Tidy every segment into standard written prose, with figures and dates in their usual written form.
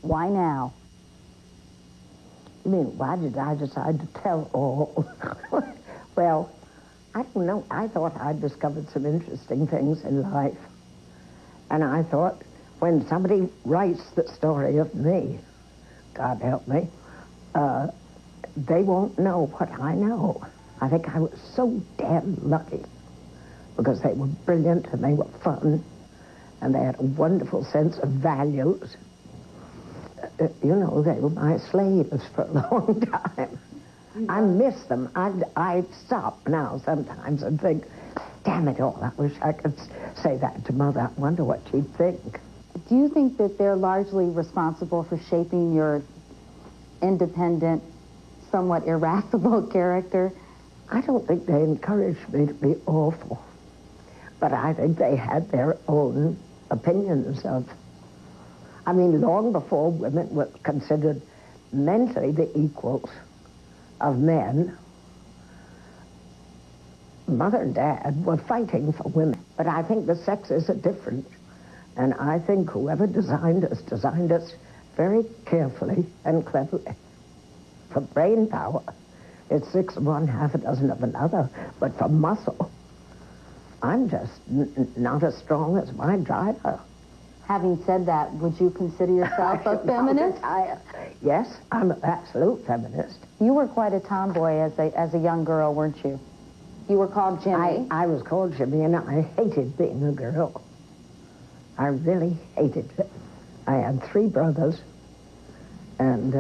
Why now? You mean, why did I decide to tell all? Well, I don't know. I thought I'd discovered some interesting things in life. And I thought, when somebody writes the story of me, God help me, they won't know what I know. I think I was so damn lucky because they were brilliant and they were fun and they had a wonderful sense of values. You know, they were my slaves for a long time. I miss them. I stop now sometimes and think, damn it all, I wish I could say that to Mother. I wonder what she'd think. Do you think that they're largely responsible for shaping your independent, somewhat irascible character? I don't think they encouraged me to be awful, but I think they had their own opinions of... I mean, long before women were considered mentally the equals of men, Mother and Dad were fighting for women. But I think the sexes are different. And I think whoever designed us very carefully and cleverly. For brain power, it's 6 of one, half a dozen of another. But for muscle, I'm just not as strong as my driver. Having said that, would you consider yourself a feminist? Yes, I'm an absolute feminist. You were quite a tomboy as a young girl, weren't you? You were called Jimmy. I was called Jimmy, and I hated being a girl. I really hated it. I had 3 brothers, and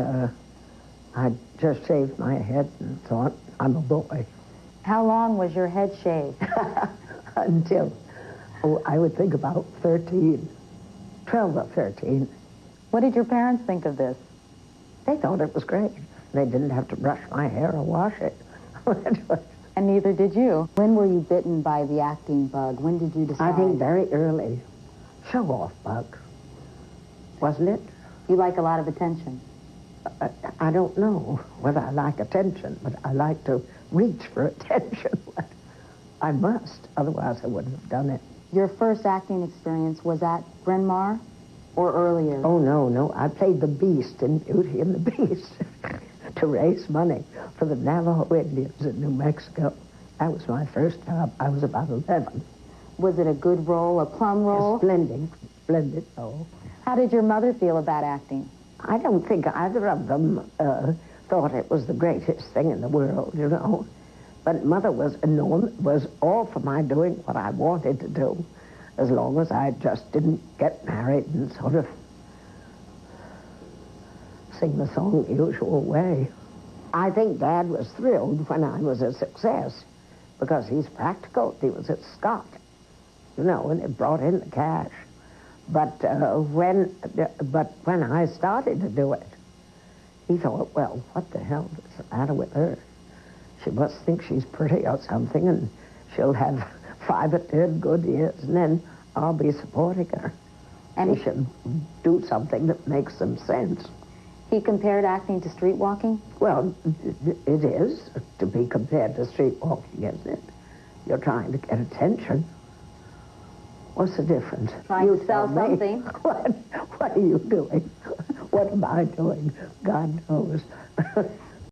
I just shaved my head and thought, I'm a boy. How long was your head shaved? Until, I would think about 13. 12 or 13. What did your parents think of this? They thought it was great. They didn't have to brush my hair or wash it. And neither did you. When were you bitten by the acting bug? When did you decide? I think very early. Show-off bug, wasn't it? You like a lot of attention. I don't know whether I like attention, but I like to reach for attention. I must, otherwise I wouldn't have done it. Your first acting experience was at Bryn Mawr or earlier? Oh, no. I played the Beast in Beauty and the Beast to raise money for the Navajo Indians in New Mexico. That was my first job. I was about 11. Was it a good role, a plum role? Splendid role. How did your mother feel about acting? I don't think either of them thought it was the greatest thing in the world, you know. But Mother was all for my doing what I wanted to do, as long as I just didn't get married and sort of sing the song the usual way. I think Dad was thrilled when I was a success, because he's practical. He was at Scott, you know, and it brought in the cash. But when I started to do it, he thought, well, what the hell is the matter with her? She must think she's pretty or something, and she'll have 5 or 10 good years, and then I'll be supporting her. And he should do something that makes some sense. He compared acting to street walking? Well, it is to be compared to street walking, isn't it? You're trying to get attention. What's the difference? Trying to sell something. What are you doing? What am I doing? God knows.